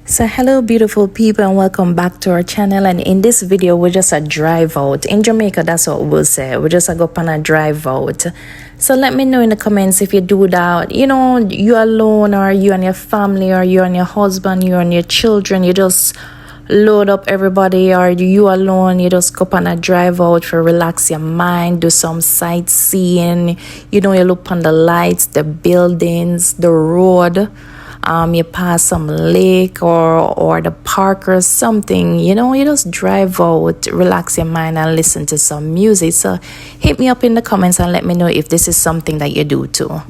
So hello beautiful people and welcome back to our channel, and in this video we're just a drive out in Jamaica. That's what we'll say. We're just a go on a drive out. So let me know in the comments if you do that, you alone, or you and your family, or you and your husband, you and your children, you just load up everybody, or you alone, you just go on a drive out for relax your mind, do some sightseeing, you look on the lights, the buildings, the road. You pass some lake or the park or something, you just drive out, relax your mind and listen to some music. So hit me up in the comments and let me know if this is something that you do too.